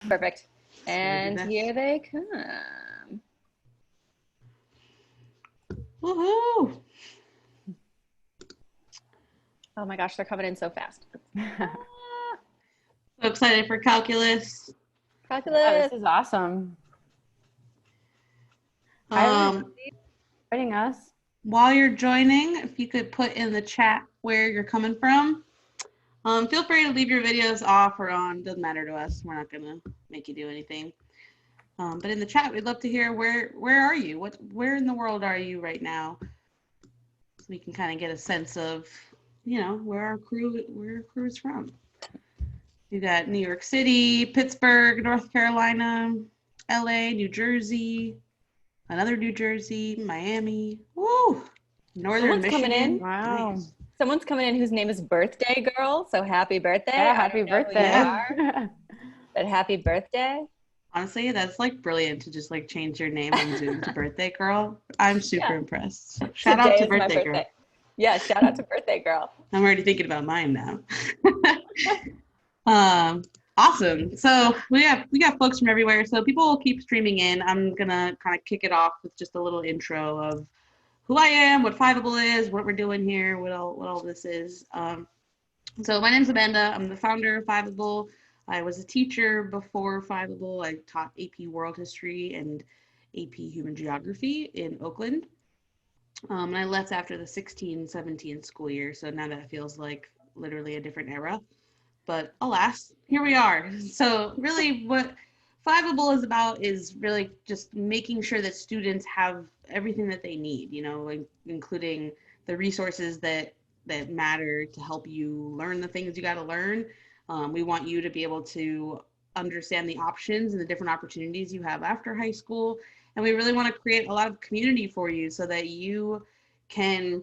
Perfect. And here they come. Woohoo! Oh my gosh, they're coming in so fast. So excited for calculus. Calculus. Oh, this is awesome. Joining us. While you're joining, if you could put in the chat where you're coming from. Feel free to leave your videos off or on. Doesn't matter to us. We're not gonna make you do anything. But in the chat, we'd love to hear where are you? Where in the world are you right now? So we can kind of get a sense of, where our crew is from. You got New York City, Pittsburgh, North Carolina, LA, New Jersey, another New Jersey, Miami. Woo! Northern Michigan. Coming in. Wow. Nice. Someone's coming in whose name is Birthday Girl. So happy birthday. Yeah, happy birthday. But happy birthday. Honestly, that's like brilliant to just like change your name on Zoom to Birthday Girl. I'm super impressed. Shout out to Birthday Girl. Yeah, shout out to Birthday Girl. I'm already thinking about mine now. Awesome. So we got folks from everywhere. So people will keep streaming in. I'm gonna kind of kick it off with just a little intro of who I am, what Fiveable is, what we're doing here, what all this is. So my name's Amanda. I'm the founder of Fiveable. I was a teacher before Fiveable. I taught AP World History and AP Human Geography in Oakland. And I left after the 16-17 school year. So now that feels like literally a different era. But alas, here we are. So really what Fiveable is about is really just making sure that students have everything that they need, including the resources that matter to help you learn the things you got to learn. We want you to be able to understand the options and the different opportunities you have after high school. And we really want to create a lot of community for you so that you can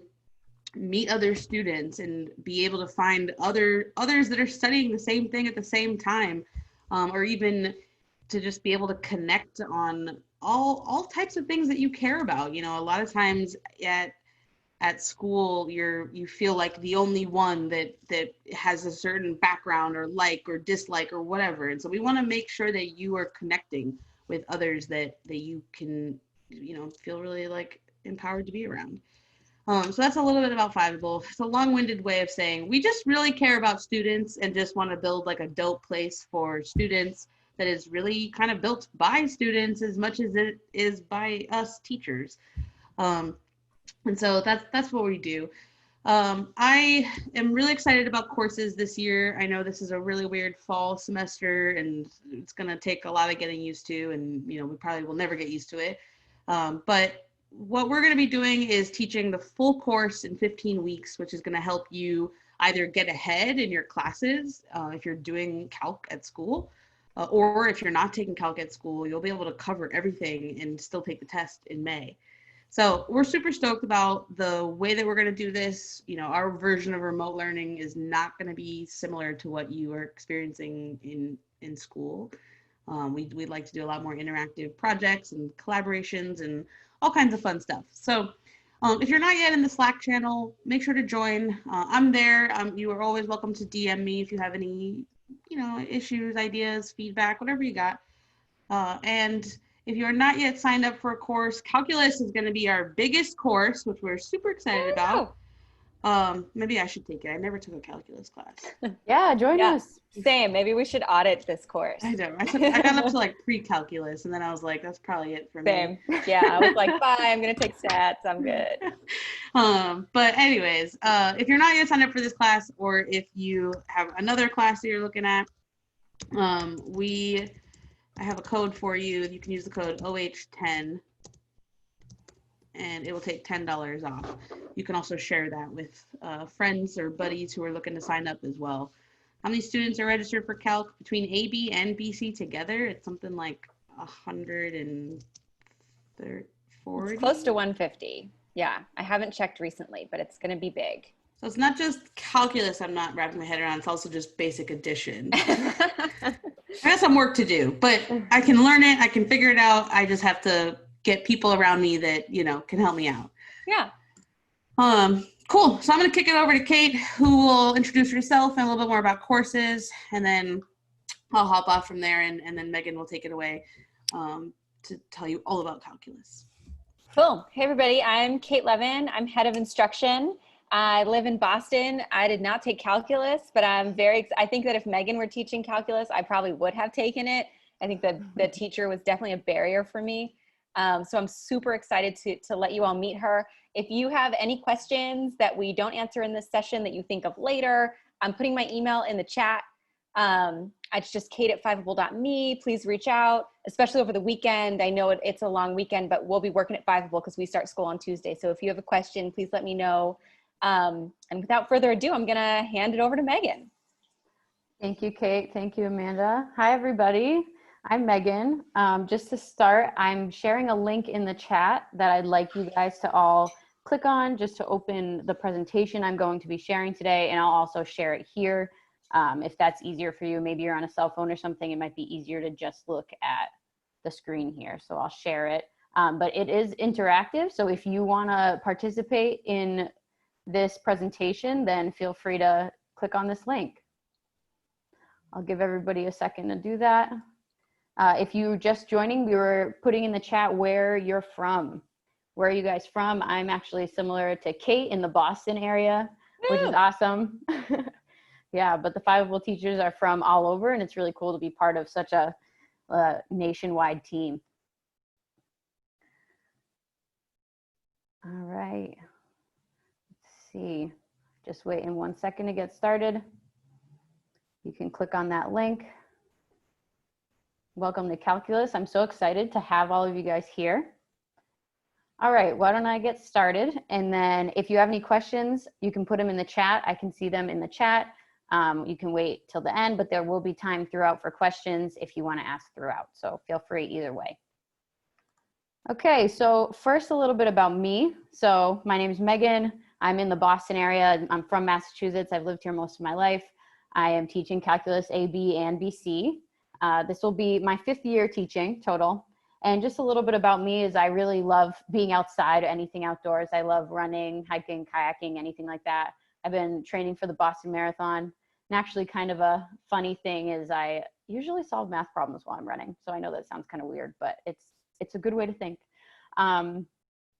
meet other students and be able to find others that are studying the same thing at the same time, or even to just be able to connect on all types of things that you care about. A lot of times at school you feel like the only one that has a certain background or like or dislike or whatever, and so we want to make sure that you are connecting with others that you can feel really like empowered to be around. So that's a little bit about Fiveable. It's a long-winded way of saying we just really care about students and just want to build like a dope place for students that is really kind of built by students as much as it is by us teachers. And so that's what we do. I am really excited about courses this year. I know this is a really weird fall semester and it's going to take a lot of getting used to, and we probably will never get used to it. But what we're going to be doing is teaching the full course in 15 weeks, which is going to help you either get ahead in your classes if you're doing calc at school, or if you're not taking calc at school, you'll be able to cover everything and still take the test in May. So we're super stoked about the way that we're going to do this. Our version of remote learning is not going to be similar to what you are experiencing in school. We'd like to do a lot more interactive projects and collaborations and all kinds of fun stuff. So if you're not yet in the Slack channel, make sure to join. I'm there. You are always welcome to DM me if you have any, issues, ideas, feedback, whatever you got. And if you're not yet signed up for a course, calculus is going to be our biggest course, which we're super excited about. Maybe I should take it. I never took a calculus class. Yeah, join us. Same. Maybe we should audit this course. I know. I got up to like pre-calculus, and then I was like, that's probably it for me. Same. Yeah, I was like, bye, I'm going to take stats. I'm good. But anyways, if you're not yet signed up for this class, or if you have another class that you're looking at, I have a code for you. You can use the code OH10. And it will take $10 off. You can also share that with friends or buddies who are looking to sign up as well. How many students are registered for Calc between AB and BC together? It's something like 140. It's close to 150. Yeah, I haven't checked recently, but it's going to be big. So it's not just calculus I'm not wrapping my head around. It's also just basic addition. I got some work to do, but I can learn it. I can figure it out. I just have to get people around me that, can help me out. Yeah. Cool. So I'm going to kick it over to Kate, who will introduce herself and a little bit more about courses. And then I'll hop off from there, and then Megan will take it away to tell you all about calculus. Cool. Hey, everybody. I'm Kate Levin. I'm head of instruction. I live in Boston. I did not take calculus, but I think that if Megan were teaching calculus, I probably would have taken it. I think that the teacher was definitely a barrier for me. So I'm super excited to let you all meet her. If you have any questions that we don't answer in this session that you think of later, I'm putting my email in the chat. It's just kate@fiveable.me. Please reach out, especially over the weekend. I know it's a long weekend, but we'll be working at Fiveable because we start school on Tuesday. So if you have a question, please let me know. And without further ado, I'm going to hand it over to Megan. Thank you, Kate. Thank you, Amanda. Hi, everybody. I'm Megan. Just to start, I'm sharing a link in the chat that I'd like you guys to all click on just to open the presentation I'm going to be sharing today. And I'll also share it here. If that's easier for you, maybe you're on a cell phone or something, it might be easier to just look at the screen here. So I'll share it. But it is interactive. So if you want to participate in this presentation, then feel free to click on this link. I'll give everybody a second to do that. If you're just joining, we were putting in the chat where you're from. Where are you guys from? I'm actually similar to Kate in the Boston area, which is awesome. Yeah, but the Fiveable teachers are from all over, and it's really cool to be part of such a nationwide team. All right. Let's see. Just waiting 1 second to get started. You can click on that link. Welcome to Calculus. I'm so excited to have all of you guys here. All right, why don't I get started? And then if you have any questions, you can put them in the chat. I can see them in the chat. You can wait till the end, but there will be time throughout for questions if you want to ask throughout. So feel free either way. Okay, so first a little bit about me. So my name is Megan. I'm in the Boston area. I'm from Massachusetts. I've lived here most of my life. I am teaching calculus A, B, and BC. This will be my 5th year teaching total. And just a little bit about me is I really love being outside, anything outdoors. I love running, hiking, kayaking, anything like that. I've been training for the Boston Marathon. And actually kind of a funny thing is I usually solve math problems while I'm running. So I know that sounds kind of weird, but it's a good way to think.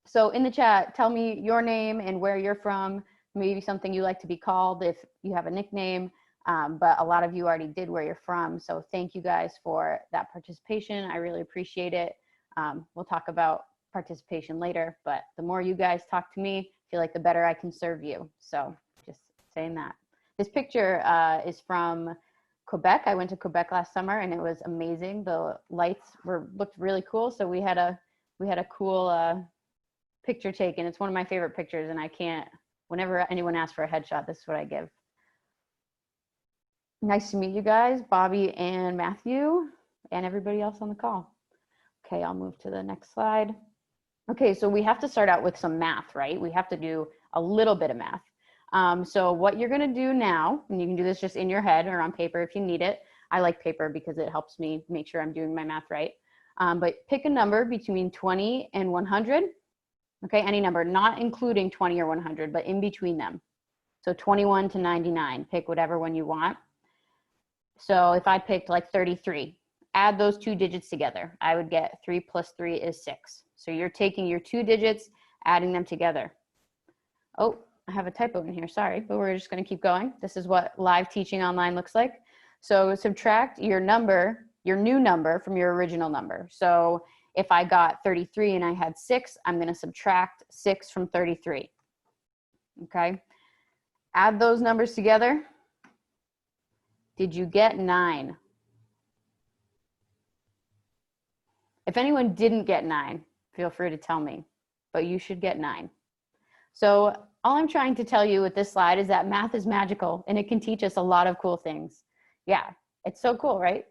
So in the chat, tell me your name and where you're from, maybe something you like to be called if you have a nickname. But a lot of you already did where you're from. So thank you guys for that participation. I really appreciate it. We'll talk about participation later, but the more you guys talk to me, I feel like the better I can serve you. So just saying that. This picture is from Quebec. I went to Quebec last summer and it was amazing. The lights looked really cool. So we had a cool picture taken. It's one of my favorite pictures, and whenever anyone asks for a headshot, this is what I give. Nice to meet you guys, Bobby and Matthew, and everybody else on the call. Okay, I'll move to the next slide. Okay, so we have to start out with some math, right? We have to do a little bit of math. So what you're gonna do now, and you can do this just in your head or on paper if you need it. I like paper because it helps me make sure I'm doing my math right. But pick a number between 20 and 100. Okay, any number, not including 20 or 100, but in between them. So 21 to 99, pick whatever one you want. So if I picked like 33, add those 2 digits together. I would get 3 plus 3 is 6. So you're taking your 2 digits, adding them together. Oh, I have a typo in here, sorry, but we're just gonna keep going. This is what live teaching online looks like. So subtract your number, your new number from your original number. So if I got 33 and I had 6, I'm gonna subtract 6 from 33, okay? Add those numbers together. Did you get 9? If anyone didn't get 9, feel free to tell me, but you should get 9. So all I'm trying to tell you with this slide is that math is magical and it can teach us a lot of cool things. Yeah, it's so cool, right?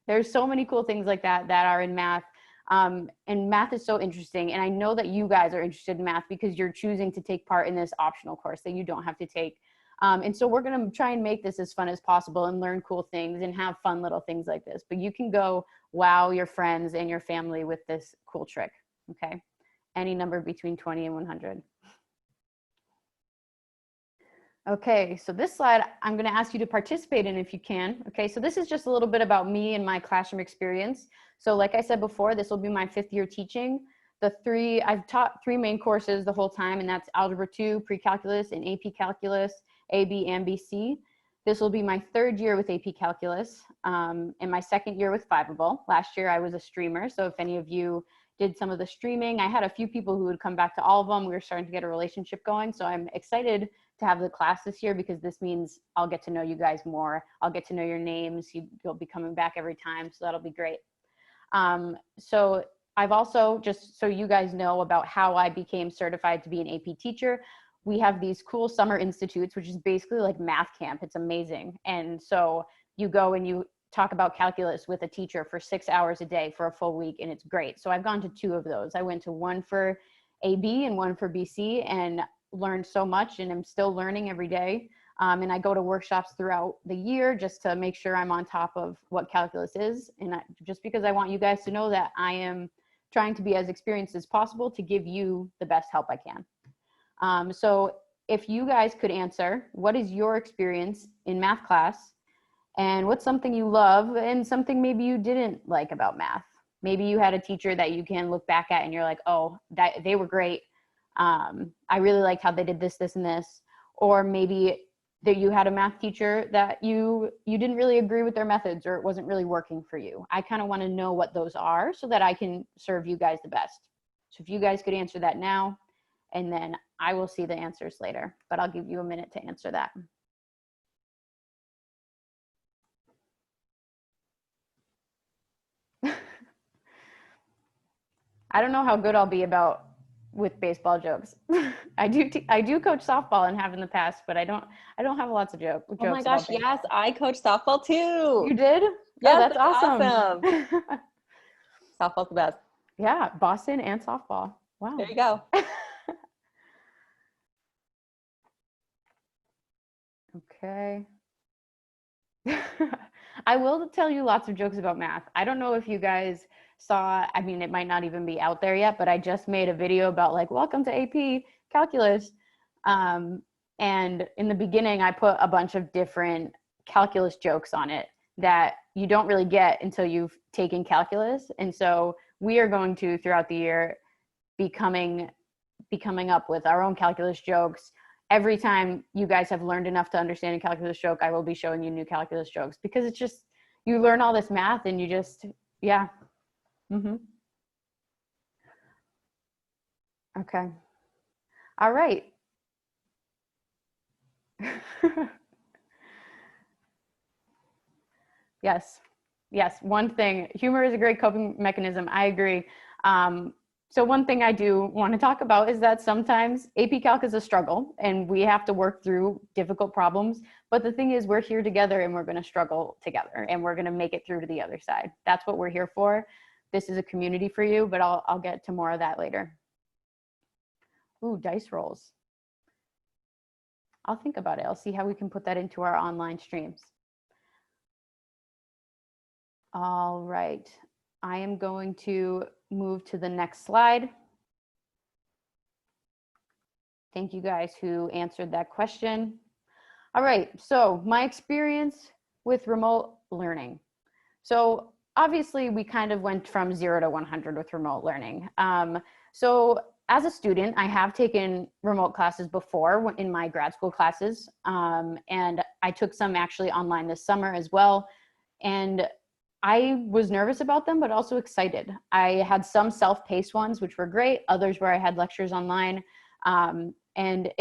There's so many cool things like that are in math. And math is so interesting. And I know that you guys are interested in math because you're choosing to take part in this optional course that you don't have to take. And so we're gonna try and make this as fun as possible and learn cool things and have fun little things like this. But you can go wow your friends and your family with this cool trick, okay? Any number between 20 and 100. Okay, so this slide, I'm gonna ask you to participate in if you can. Okay, so this is just a little bit about me and my classroom experience. So like I said before, this will be my 5th year teaching. I've taught 3 main courses the whole time, and that's Algebra 2, Pre-Calculus, and AP Calculus, AB and BC. This will be my 3rd year with AP Calculus, and my 2nd year with Fiveable. Last year I was a streamer, so if any of you did some of the streaming, I had a few people who would come back to all of them. We were starting to get a relationship going, so I'm excited to have the class this year because this means I'll get to know you guys more. I'll get to know your names. You'll be coming back every time, so that'll be great. So I've also, just so you guys know about how I became certified to be an AP teacher, we have these cool summer institutes, which is basically like math camp. It's amazing. And so you go and you talk about calculus with a teacher for 6 hours a day for a full week, and it's great. So I've gone to 2 of those. I went to one for AB and one for BC, and learned so much, and I'm still learning every day. And I go to workshops throughout the year just to make sure I'm on top of what calculus is. And just because I want you guys to know that I am trying to be as experienced as possible to give you the best help I can. So if you guys could answer, what is your experience in math class? And what's something you love and something maybe you didn't like about math? Maybe you had a teacher that you can look back at and you're like, oh, they were great. I really liked how they did this, this, and this. Or maybe that you had a math teacher that you didn't really agree with their methods, or it wasn't really working for you. I kind of want to know what those are so that I can serve you guys the best. So if you guys could answer that now, and then I will see the answers later, but I'll give you a minute to answer that. I don't know how good I'll be with baseball jokes. I do coach softball and have in the past, but I don't have lots of jokes. Oh my gosh, yes, I coach softball too. You did? Yes, oh, that's awesome. Softball's the best. Yeah, Boston and softball. Wow. There you go. Okay. I will tell you lots of jokes about math. I don't know if you guys saw, I mean, it might not even be out there yet, but I just made a video about like, welcome to AP Calculus. And in the beginning, I put a bunch of different calculus jokes on it that you don't really get until you've taken calculus. And so we are going to, throughout the year, be coming up with our own calculus jokes. Every time you guys have learned enough to understand a calculus joke, I will be showing you new calculus jokes, because it's just, you learn all this math and you just, yeah. Okay. All right. Yes. One thing, humor is a great coping mechanism. I agree. So one thing I do want to talk about is that sometimes AP Calc is a struggle and we have to work through difficult problems. But the thing is, we're here together and we're going to struggle together and we're going to make it through to the other side. That's what we're here for. This is a community for you, but I'll get to more of that later. Ooh, dice rolls. I'll think about it. I'll see how we can put that into our online streams. All right. I am going to move to the next slide. Thank you guys who answered that question. All right, so my experience with remote learning. So obviously we kind of went from 0 to 100 with remote learning. So as a student, I have taken remote classes before in my grad school classes, and I took some actually online this summer as well. And I was nervous about them, but also excited. I had some self-paced ones, which were great. Others where I had lectures online. And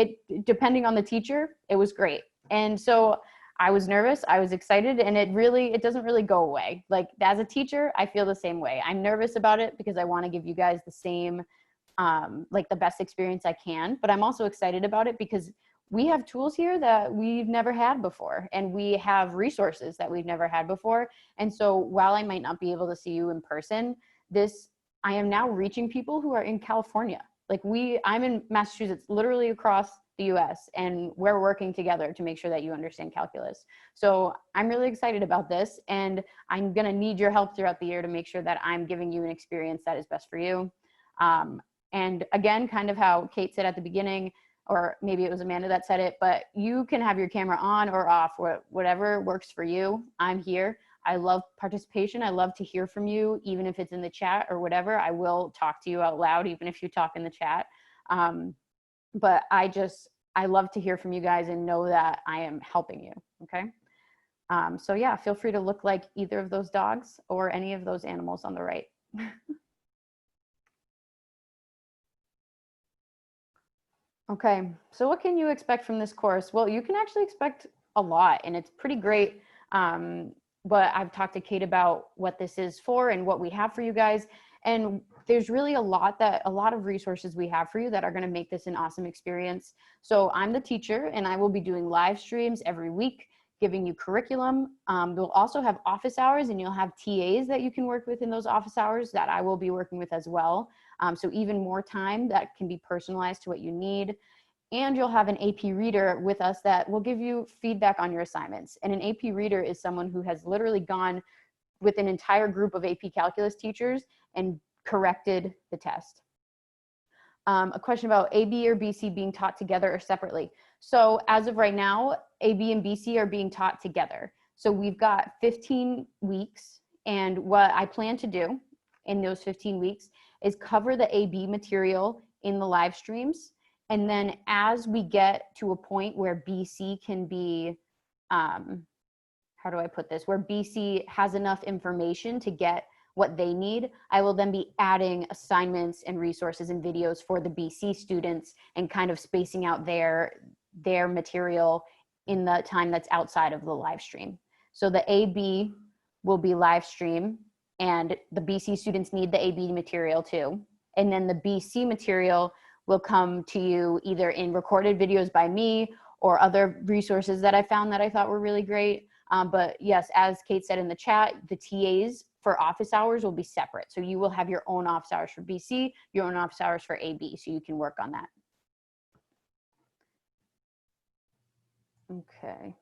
depending on the teacher, it was great. And so I was nervous, I was excited, and it doesn't really go away. Like as a teacher, I feel the same way. I'm nervous about it because I want to give you guys the same, like the best experience I can, but I'm also excited about it because we have tools here that we've never had before, and we have resources that we've never had before. And so while I might not be able to see you in person, I am now reaching people who are in California. Like I'm in Massachusetts, literally across the US, and we're working together to make sure that you understand calculus. So I'm really excited about this, and I'm gonna need your help throughout the year to make sure that I'm giving you an experience that is best for you. And again, kind of how Kate said at the beginning, or maybe it was Amanda that said it, but you can have your camera on or off, whatever works for you. I'm here. I love participation. I love to hear from you, even if it's in the chat or whatever. I will talk to you out loud, even if you talk in the chat. But I love to hear from you guys and know that I am helping you, okay? So yeah, feel free to look like either of those dogs or any of those animals on the right. Okay, so what can you expect from this course? Well, you can actually expect a lot, and it's pretty great. But I've talked to Kate about what this is for and what we have for you guys. And there's really a lot of resources we have for you that are going to make this an awesome experience. So I'm the teacher, and I will be doing live streams every week, giving you curriculum. We'll also have office hours, and you'll have TAs that you can work with in those office hours that I will be working with as well. So even more time that can be personalized to what you need. And you'll have an AP reader with us that will give you feedback on your assignments. And an AP reader is someone who has literally gone with an entire group of AP Calculus teachers and corrected the test. A question about AB or BC being taught together or separately. So as of right now, AB and BC are being taught together. So we've got 15 weeks, and what I plan to do in those 15 weeks is cover the AB material in the live streams. And then as we get to a point where BC can be, how do I put this, where BC has enough information to get what they need, I will then be adding assignments and resources and videos for the BC students and kind of spacing out their material in the time that's outside of the live stream. So the AB will be live stream, and the BC students need the AB material too. And then the BC material will come to you either in recorded videos by me or other resources that I found that I thought were really great. But yes, as Kate said in the chat, the TAs for office hours will be separate. So you will have your own office hours for BC, your own office hours for AB, so you can work on that. Okay.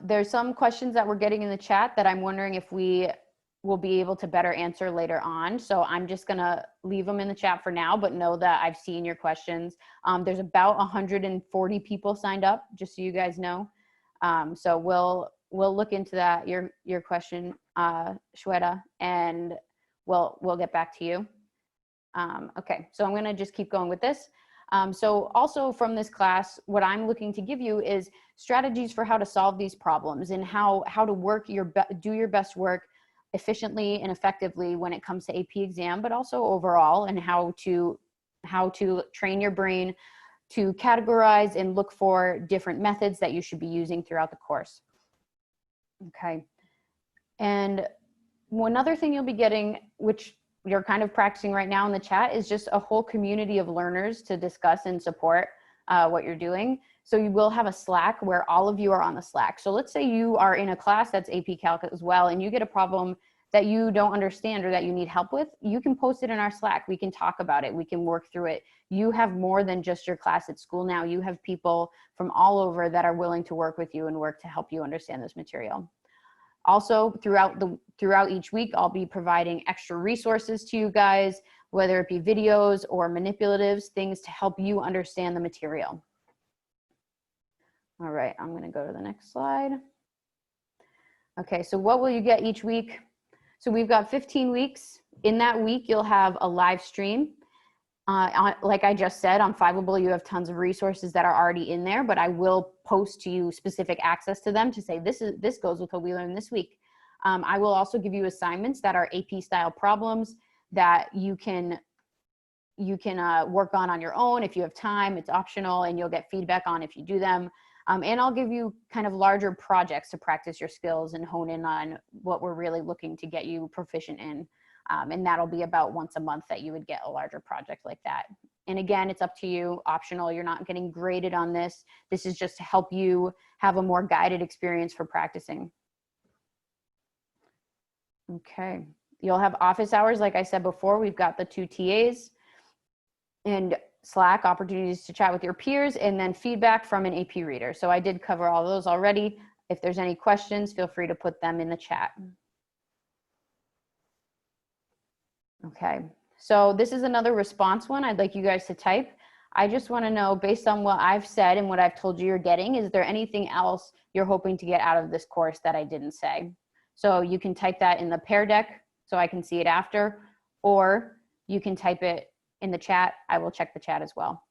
There's some questions that we're getting in the chat that I'm wondering if we will be able to better answer later on. So I'm just gonna leave them in the chat for now, but know that I've seen your questions. There's about 140 people signed up, just so you guys know. So we'll look into that, your question, Shweta, and we'll get back to you. Okay, so I'm gonna just keep going with this. So also from this class, what I'm looking to give you is strategies for how to solve these problems and how to work do your best work efficiently and effectively when it comes to AP exam, but also overall, and how to train your brain to categorize and look for different methods that you should be using throughout the course. Okay. And one other thing you'll be getting, which you're kind of practicing right now in the chat, is just a whole community of learners to discuss and support what you're doing. So you will have a Slack where all of you are on the Slack. So let's say you are in a class that's AP Calc as well, and you get a problem that you don't understand or that you need help with, you can post it in our Slack. We can talk about it. We can work through it. You have more than just your class at school now. You have people from all over that are willing to work with you and work to help you understand this material. Also, throughout each week, I'll be providing extra resources to you guys, whether it be videos or manipulatives, things to help you understand the material. All right, I'm gonna go to the next slide. Okay, so what will you get each week? So we've got 15 weeks. In that week, you'll have a live stream. Like I just said, on Fiveable, you have tons of resources that are already in there, but I will post to you specific access to them to say, this goes with what we learned this week. I will also give you assignments that are AP style problems that you can work on your own if you have time. It's optional, and you'll get feedback on if you do them. And I'll give you kind of larger projects to practice your skills and hone in on what we're really looking to get you proficient in. And that'll be about once a month that you would get a larger project like that. And again, it's up to you, optional. You're not getting graded on this. This is just to help you have a more guided experience for practicing. Okay, you'll have office hours. Like I said before, we've got the 2 TAs and Slack, opportunities to chat with your peers, and then feedback from an AP reader. So I did cover all those already. If there's any questions, feel free to put them in the chat. Okay, so this is another response one I'd like you guys to type. I just want to know, based on what I've said and what I've told you you're getting, is there anything else you're hoping to get out of this course that I didn't say? So you can type that in the Pear Deck so I can see it after, or you can type it in the chat. I will check the chat as well.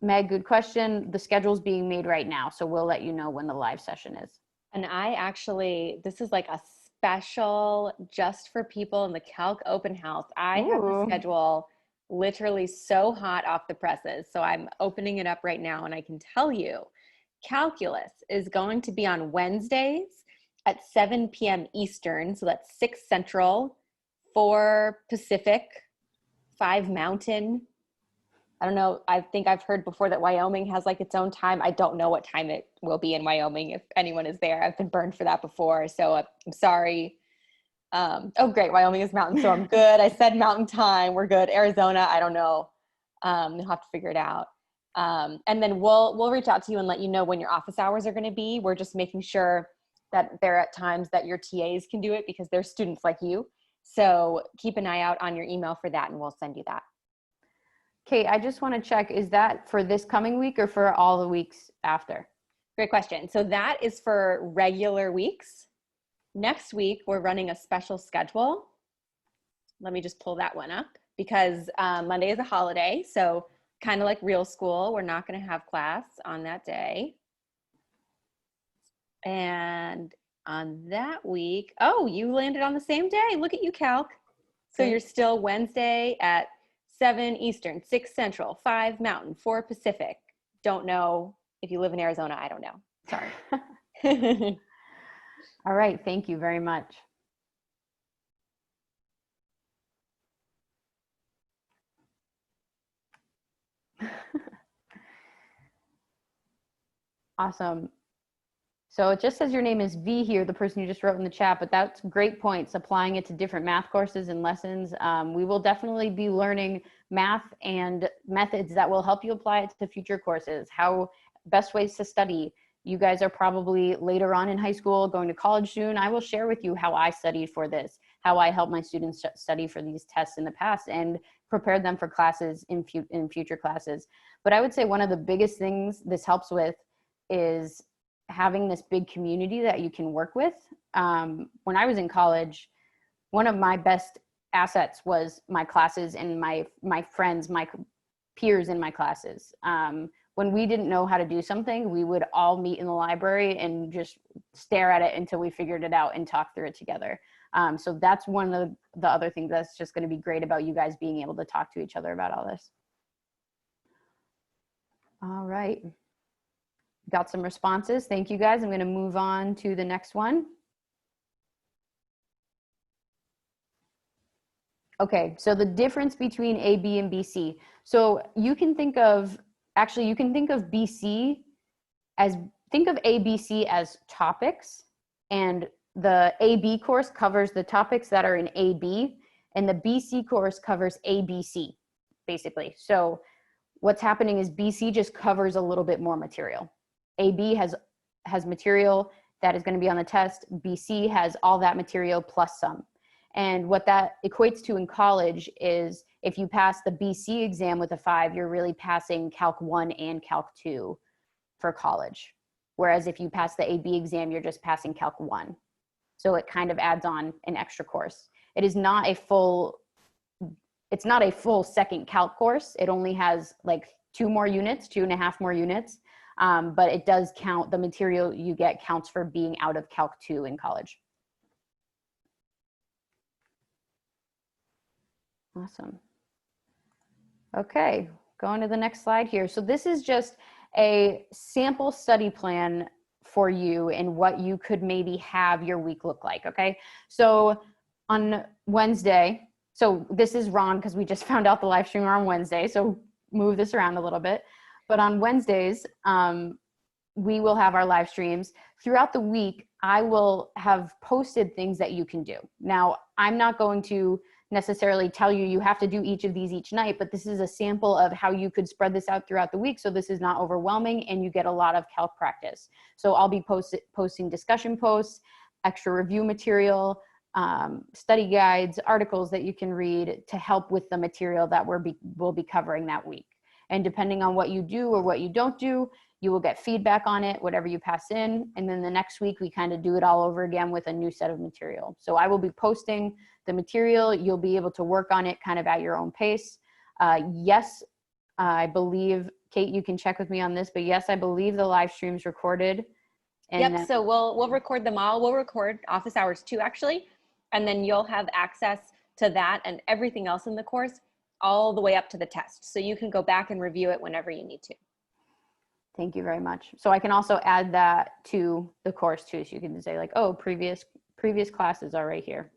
Meg, good question. The schedule's being made right now, so we'll let you know when the live session is. And I actually, this is like a special just for people in the Calc open house. I have the schedule literally so hot off the presses. So I'm opening it up right now, and I can tell you calculus is going to be on Wednesdays at 7 p.m. Eastern. So that's 6 Central, 4 Pacific, 5 Mountain. I don't know. I think I've heard before that Wyoming has like its own time. I don't know what time it will be in Wyoming if anyone is there. I've been burned for that before, so I'm sorry. Oh, great. Wyoming is mountain, so I'm good. I said mountain time. We're good. Arizona, I don't know. You'll have to figure it out. And then we'll reach out to you and let you know when your office hours are going to be. We're just making sure that they're at times that your TAs can do it because they're students like you. So keep an eye out on your email for that, and we'll send you that. Kate, I just want to check, is that for this coming week or for all the weeks after? Great question. So that is for regular weeks. Next week, we're running a special schedule. Let me just pull that one up because Monday is a holiday. So kind of like real school, we're not going to have class on that day. And on that week, oh, you landed on the same day. Look at you, Calc. So you're still Wednesday at 7 Eastern, 6 Central, 5 Mountain, 4 Pacific. Don't know if you live in Arizona. I don't know. Sorry. All right. Thank you very much. Awesome. So it just says your name is V here, the person you just wrote in the chat, but that's great points, applying it to different math courses and lessons. We will definitely be learning math and methods that will help you apply it to future courses, how best ways to study. You guys are probably later on in high school, going to college soon. I will share with you how I studied for this, how I helped my students study for these tests in the past and prepared them for classes in future classes. But I would say one of the biggest things this helps with is having this big community that you can work with. When I was in college, one of my best assets was my classes and my friends, my peers in my classes. When we didn't know how to do something, we would all meet in the library and just stare at it until we figured it out and talk through it together. So that's one of the other things that's just going to be great about you guys being able to talk to each other about all this. All right. Got some responses. Thank you guys. I'm going to move on to the next one. Okay, so the difference between A, B, and BC. So you can think of, actually you can think of BC as, think of ABC as topics, and the AB course covers the topics that are in AB, and the BC course covers ABC, basically. So what's happening is BC just covers a little bit more material. AB has material that is going to be on the test. BC has all that material plus some. And what that equates to in college is if you pass the BC exam with a 5, you're really passing Calc 1 and Calc 2 for college. Whereas if you pass the AB exam, you're just passing Calc 1. So it kind of adds on an extra course. It is not a full, it's not a full second Calc course. It only has like 2 more units, 2.5 more units. But it does count, the material you get counts for being out of Calc 2 in college. Awesome. Okay, going to the next slide here. So this is just a sample study plan for you and what you could maybe have your week look like, okay? So on Wednesday, so this is wrong because we just found out the live stream are on Wednesday, so move this around a little bit. But on Wednesdays, we will have our live streams. Throughout the week, I will have posted things that you can do. Now, I'm not going to necessarily tell you you have to do each of these each night, but this is a sample of how you could spread this out throughout the week so this is not overwhelming and you get a lot of Calc practice. So I'll be posting discussion posts, extra review material, study guides, articles that you can read to help with the material that we'll be covering that week. And depending on what you do or what you don't do, you will get feedback on it, whatever you pass in. And then the next week, we kind of do it all over again with a new set of material. So I will be posting the material. You'll be able to work on it kind of at your own pace. Yes, I believe, Kate, you can check with me on this, but yes, I believe the live stream's recorded. And yep, so we'll record them all. We'll record office hours too, actually. And then you'll have access to that and everything else in the course all the way up to the test. So you can go back and review it whenever you need to. Thank you very much. So I can also add that to the course too. So you can say like, oh, previous classes are right here.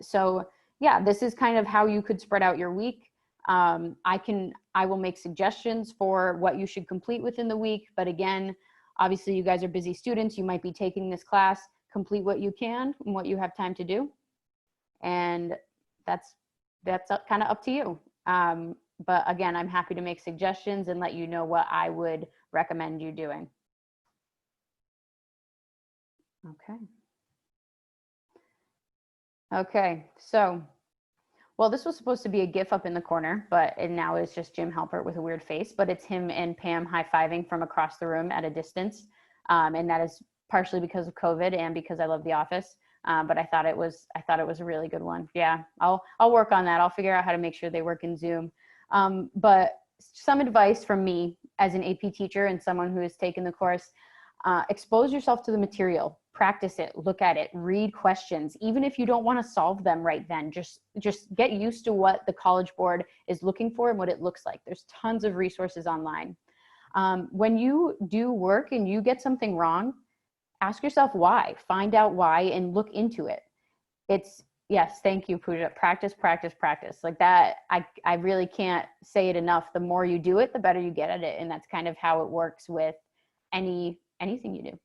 So yeah, this is kind of how you could spread out your week. I will make suggestions for what you should complete within the week. But again, obviously you guys are busy students. You might be taking this class, complete what you can and what you have time to do. And that's kind of up to you. But again, I'm happy to make suggestions and let you know what I would recommend you doing. Okay, so, well, this was supposed to be a GIF up in the corner, but it now is just Jim Halpert with a weird face, but it's him and Pam high-fiving from across the room at a distance. And that is partially because of COVID and because I love The Office. But I thought it was a really good one. Yeah, I'll work on that. I'll figure out how to make sure they work in Zoom. But some advice from me as an AP teacher and someone who has taken the course, expose yourself to the material, practice it, look at it, read questions. Even if you don't want to solve them right then, just get used to what the College Board is looking for and what it looks like. There's tons of resources online. When you do work and you get something wrong, ask yourself why, find out why and look into it. Yes, thank you, Pooja. Practice, practice, practice. Like that, I really can't say it enough. The more you do it, the better you get at it. And that's kind of how it works with anything you do.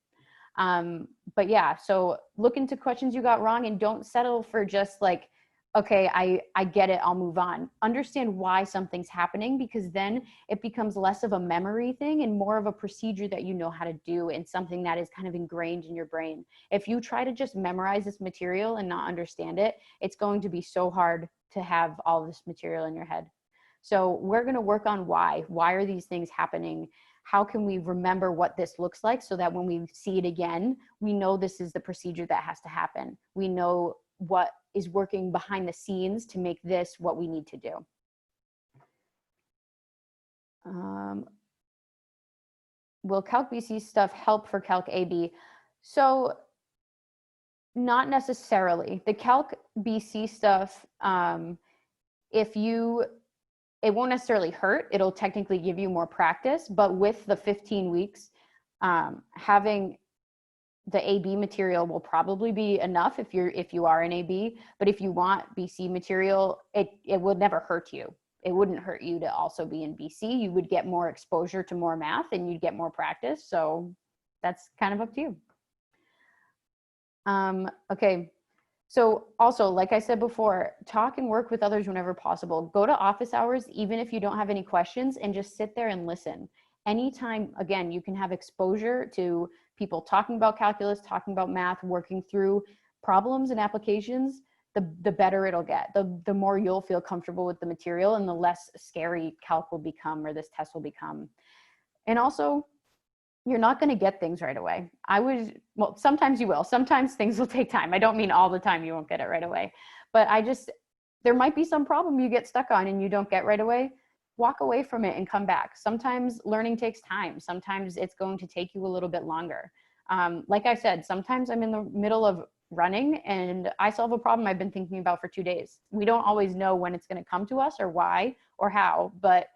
But yeah, so look into questions you got wrong and don't settle for just like, okay, I get it, I'll move on. Understand why something's happening, because then it becomes less of a memory thing and more of a procedure that you know how to do and something that is kind of ingrained in your brain. If you try to just memorize this material and not understand it, it's going to be so hard to have all this material in your head. So we're gonna work on why. Why are these things happening? How can we remember what this looks like so that when we see it again, we know this is the procedure that has to happen. We know what is working behind the scenes to make this what we need to do. Will Calc BC stuff help for Calc AB? So not necessarily. The Calc BC stuff, it won't necessarily hurt. It'll technically give you more practice, but with the 15 weeks, having the AB material will probably be enough if you are an AB, but if you want BC material, it would never hurt you. It wouldn't hurt you to also be in BC. You would get more exposure to more math and you'd get more practice. So that's kind of up to you. Okay. So also, like I said before, talk and work with others whenever possible. Go to office hours, even if you don't have any questions, and just sit there and listen. Anytime, again, you can have exposure to people talking about calculus, talking about math, working through problems and applications, the better it'll get. The more you'll feel comfortable with the material and the less scary calc will become or this test will become. And also, you're not going to get things right away. Well, sometimes you will. Sometimes things will take time. I don't mean all the time you won't get it right away. But there might be some problem you get stuck on and you don't get right away. Walk away from it and come back. Sometimes learning takes time. Sometimes it's going to take you a little bit longer. Like I said, sometimes I'm in the middle of running and I solve a problem I've been thinking about for 2 days. We don't always know when it's going to come to us or why or how, but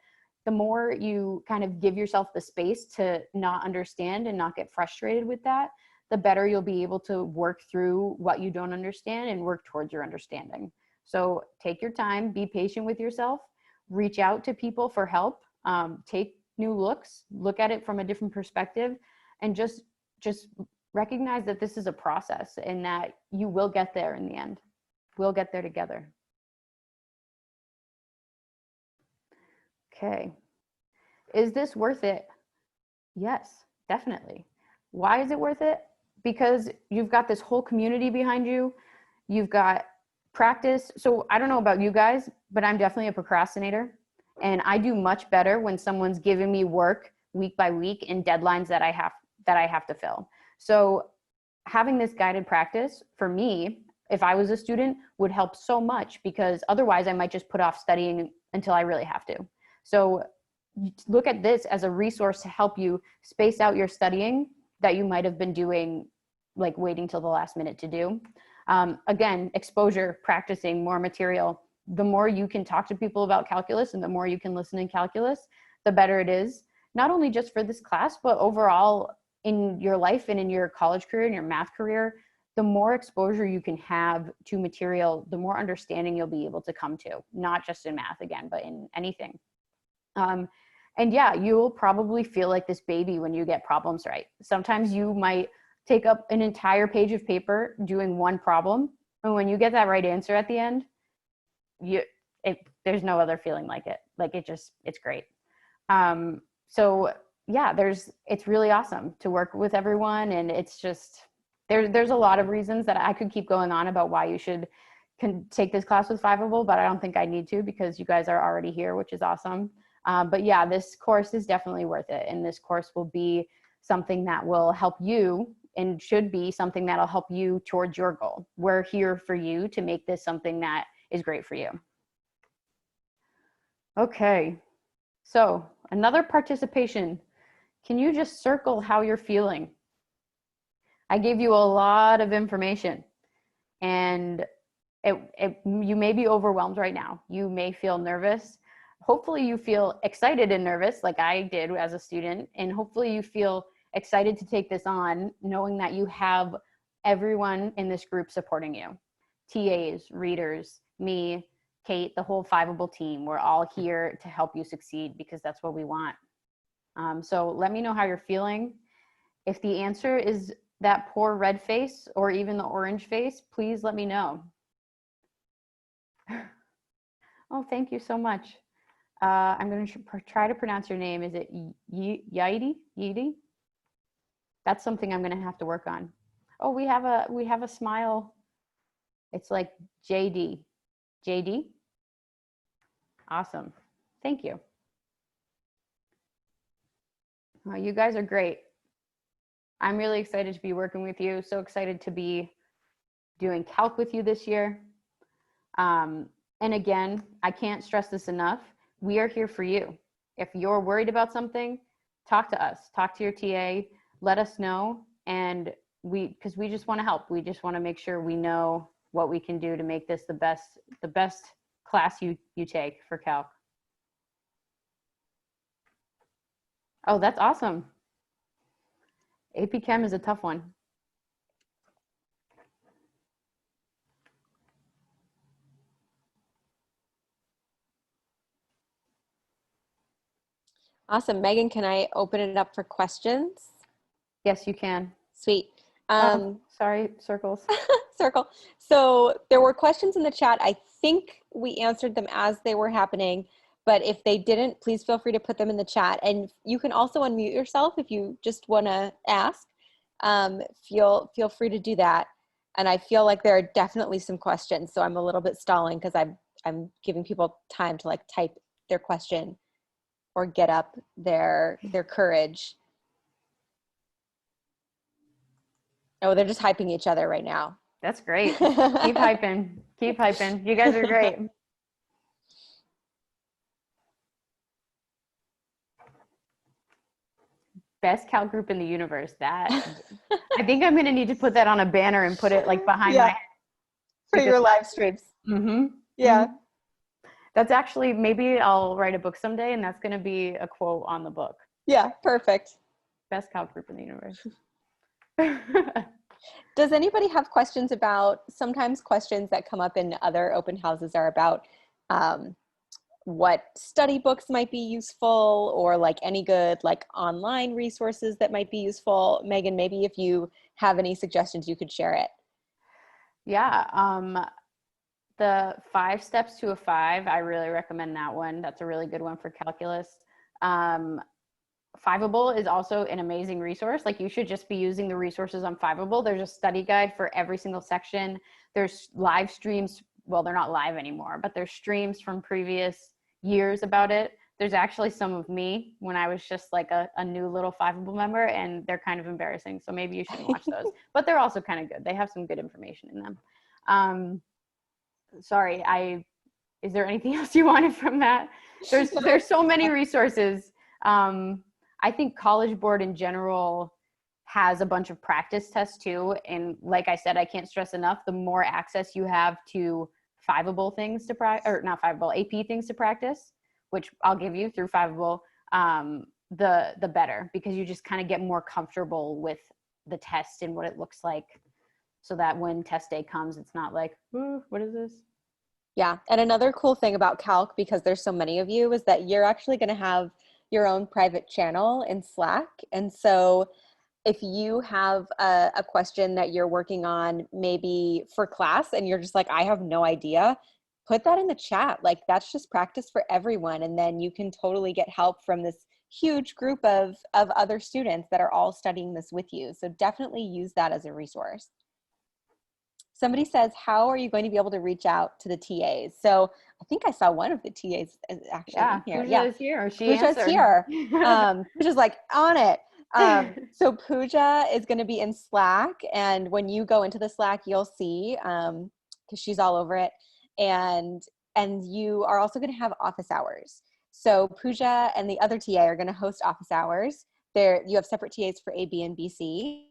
the more you kind of give yourself the space to not understand and not get frustrated with that, the better you'll be able to work through what you don't understand and work towards your understanding. So take your time, be patient with yourself, reach out to people for help, take new looks, look at it from a different perspective, and just recognize that this is a process and that you will get there in the end. We'll get there together. Okay. Is this worth it? Yes, definitely. Why is it worth it? Because you've got this whole community behind you. You've got practice. So I don't know about you guys, but I'm definitely a procrastinator. And I do much better when someone's giving me work week by week and deadlines that I have to fill. So having this guided practice for me, if I was a student, would help so much, because otherwise I might just put off studying until I really have to. So look at this as a resource to help you space out your studying that you might have been doing, like waiting till the last minute to do. Again, exposure, practicing more material. The more you can talk to people about calculus and the more you can listen in calculus, the better it is, not only just for this class, but overall in your life and in your college career and your math career. The more exposure you can have to material, the more understanding you'll be able to come to, not just in math again, but in anything. And yeah, you will probably feel like this baby when you get problems right. Sometimes you might take up an entire page of paper doing one problem, and when you get that right answer at the end, there's no other feeling like it. Like it's great. So yeah, it's really awesome to work with everyone, and it's just there's a lot of reasons that I could keep going on about why you can take this class with Fiveable, but I don't think I need to, because you guys are already here, which is awesome. But yeah, this course is definitely worth it, and this course will be something that will help you, and should be something that'll help you towards your goal. We're here for you to make this something that is great for you. Okay, so another participation. Can you just circle how you're feeling? I gave you a lot of information, and you may be overwhelmed right now. You may feel nervous. Hopefully you feel excited and nervous like I did as a student, and hopefully you feel excited to take this on, knowing that you have everyone in this group supporting you. TAs, readers, me, Kate, the whole Fiveable team. We're all here to help you succeed, because that's what we want. So let me know how you're feeling. If the answer is that poor red face or even the orange face, please let me know. Oh, thank you so much. I'm going to try to pronounce your name. Is it Yaidi? Yidi? That's something I'm going to have to work on. Oh, we have a smile. It's like JD. JD? Awesome. Thank you. Oh, you guys are great. I'm really excited to be working with you. So excited to be doing calc with you this year. And again, I can't stress this enough. We are here for you. If you're worried about something, talk to us, talk to your TA, let us know. And because we just want to help. We just want to make sure we know what we can do to make this the best class you take for calc. Oh, that's awesome. AP Chem is a tough one. Awesome. Megan, can I open it up for questions? Yes, you can. Sweet. Sorry, circles. Circle. So there were questions in the chat. I think we answered them as they were happening, but if they didn't, please feel free to put them in the chat. And you can also unmute yourself if you just want to ask. Feel free to do that. And I feel like there are definitely some questions, so I'm a little bit stalling because I'm giving people time to like type their question or get up their courage. Oh, they're just hyping each other right now. That's great. Keep hyping. Keep hyping. You guys are great. Best calc group in the universe. That I think I'm gonna need to put that on a banner and put it like behind my head. For your live streams. Mm-hmm. Yeah. Mm-hmm. That's actually, maybe I'll write a book someday, and that's gonna be a quote on the book. Yeah, perfect. Best calc group in the universe. Does anybody have questions about, sometimes questions that come up in other open houses are about what study books might be useful, or like any good like online resources that might be useful. Megan, maybe if you have any suggestions, you could share it. Yeah, the 5 Steps to a 5, I really recommend that one. That's a really good one for calculus. Fiveable is also an amazing resource. Like, you should just be using the resources on Fiveable. There's a study guide for every single section. There's live streams. Well, they're not live anymore, but there's streams from previous years about it. There's actually some of me when I was just like a new little Fiveable member, and they're kind of embarrassing. So maybe you shouldn't watch those, but they're also kind of good. They have some good information in them. Sorry, is there anything else you wanted from that? There's so many resources. I think College Board in general has a bunch of practice tests too. And like I said, I can't stress enough, the more access you have to Fiveable things to practice, or not Fiveable, AP things to practice, which I'll give you through Fiveable, the better, because you just kind of get more comfortable with the test and what it looks like, so that when test day comes, it's not like, ooh, what is this? Yeah. And another cool thing about Calc, because there's so many of you, is that you're actually going to have your own private channel in Slack. And so if you have a question that you're working on, maybe for class, and you're just like, I have no idea, put that in the chat. Like, that's just practice for everyone. And then you can totally get help from this huge group of other students that are all studying this with you. So definitely use that as a resource. Somebody says, how are you going to be able to reach out to the TAs? So I think I saw one of the TAs actually in here. Pooja is here. She Pooja's answered. here. Pooja's like on it. So Pooja is going to be in Slack. And when you go into the Slack, you'll see, because she's all over it. And you are also going to have office hours. So Pooja and the other TA are going to host office hours. You have separate TAs for A, B, and BC.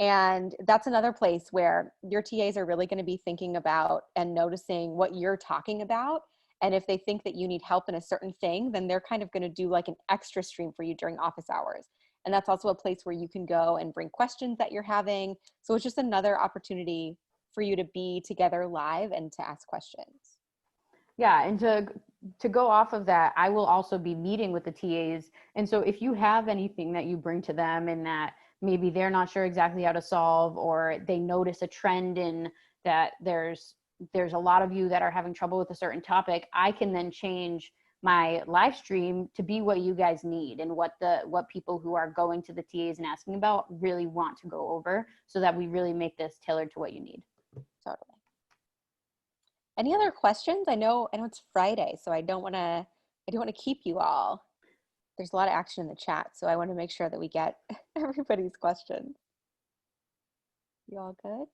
And that's another place where your TAs are really going to be thinking about and noticing what you're talking about. And if they think that you need help in a certain thing, then they're kind of going to do like an extra stream for you during office hours. And that's also a place where you can go and bring questions that you're having. So it's just another opportunity for you to be together live and to ask questions. Yeah, and to go off of that, I will also be meeting with the TAs. And so if you have anything that you bring to them and that maybe they're not sure exactly how to solve, or they notice a trend in that there's a lot of you that are having trouble with a certain topic, I can then change my live stream to be what you guys need and what people who are going to the TAs and asking about really want to go over, so that we really make this tailored to what you need. Totally. Any other questions? I know it's Friday, so I don't want to keep you all. There's a lot of action in the chat, so I want to make sure that we get everybody's questions. You all good?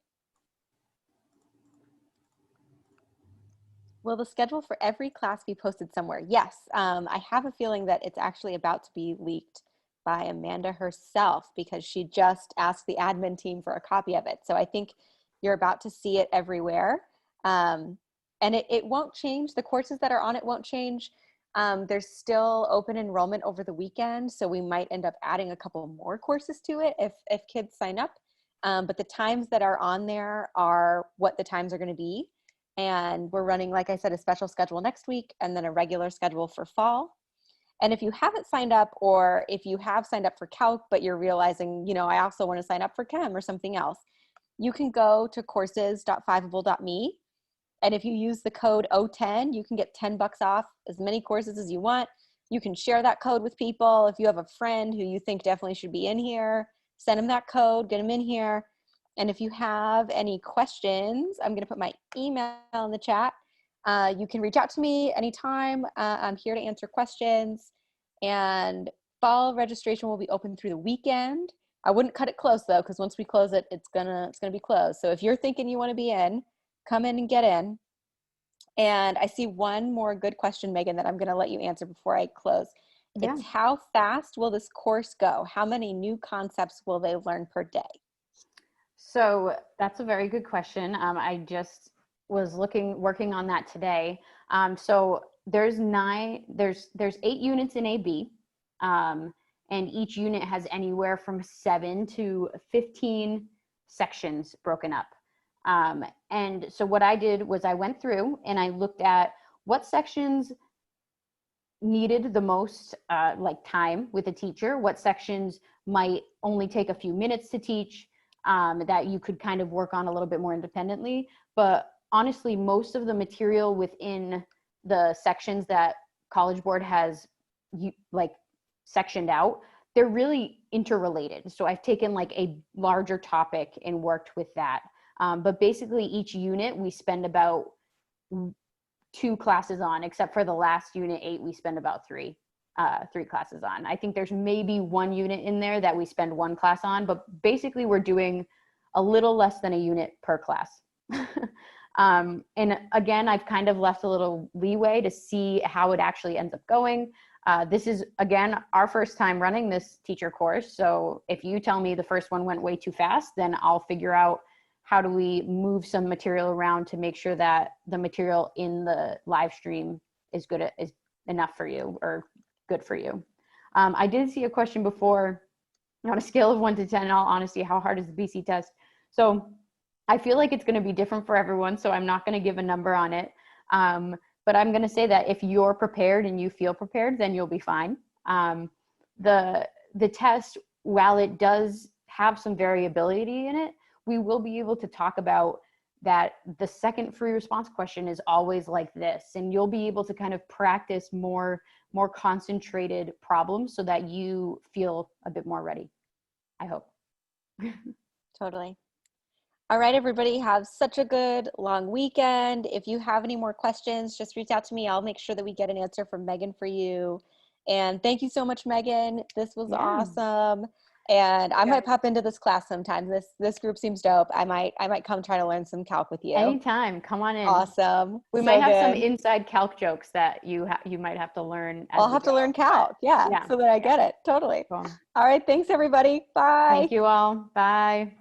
Will the schedule for every class be posted somewhere? Yes, I have a feeling that it's actually about to be leaked by Amanda herself, because she just asked the admin team for a copy of it. So I think you're about to see it everywhere. And it won't change. The courses that are on it won't change. There's still open enrollment over the weekend, so we might end up adding a couple more courses to it if kids sign up. But the times that are on there are what the times are going to be. And we're running, like I said, a special schedule next week and then a regular schedule for fall. And if you haven't signed up, or if you have signed up for Calc, but you're realizing, I also want to sign up for Chem or something else, you can go to courses.fiveable.me. And if you use the code O10, you can get $10 off as many courses as you want. You can share that code with people. If you have a friend who you think definitely should be in here, send them that code, get them in here. And if you have any questions, I'm going to put my email in the chat. You can reach out to me anytime. I'm here to answer questions. And fall registration will be open through the weekend. I wouldn't cut it close though, because once we close it, it's gonna be closed. So if you're thinking you want to be in, come in and get in. And I see one more good question, Megan, that I'm going to let you answer before I close. Yeah. It's, how fast will this course go? How many new concepts will they learn per day? So that's a very good question. I just was working on that today. So there's 8 units in AB, and each unit has anywhere from 7 to 15 sections broken up. And so what I did was I went through and I looked at what sections needed the most time with a teacher, what sections might only take a few minutes to teach, that you could kind of work on a little bit more independently. But honestly, most of the material within the sections that College Board has sectioned out, they're really interrelated. So I've taken like a larger topic and worked with that. But basically each unit we spend about 2 classes on, except for the last unit 8, we spend about 3 classes on. I think there's maybe 1 unit in there that we spend 1 class on, but basically we're doing a little less than a unit per class. And again, I've kind of left a little leeway to see how it actually ends up going. This is, again, our first time running this teacher course. So if you tell me the first one went way too fast, then I'll figure out how do we move some material around to make sure that the material in the live stream is enough for you or good for you. I did see a question before, on a scale of 1 to 10, in all honesty, how hard is the BC test? So I feel like it's going to be different for everyone, so I'm not going to give a number on it. But I'm going to say that if you're prepared and you feel prepared, then you'll be fine. The test, while it does have some variability in it, we will be able to talk about that the second free response question is always like this, and you'll be able to kind of practice more concentrated problems so that you feel a bit more ready, I hope. Totally. All right, everybody, have such a good long weekend. If you have any more questions, just reach out to me. I'll make sure that we get an answer from Megan for you. And thank you so much, Megan. This was awesome. And I might pop into this class sometime. This group seems dope. I might come try to learn some calc with you. Anytime, come on in. Awesome. We might have some inside calc jokes that you might have to learn. I'll have to learn calc, so that I get it. Totally. Cool. All right, thanks everybody. Bye. Thank you all. Bye.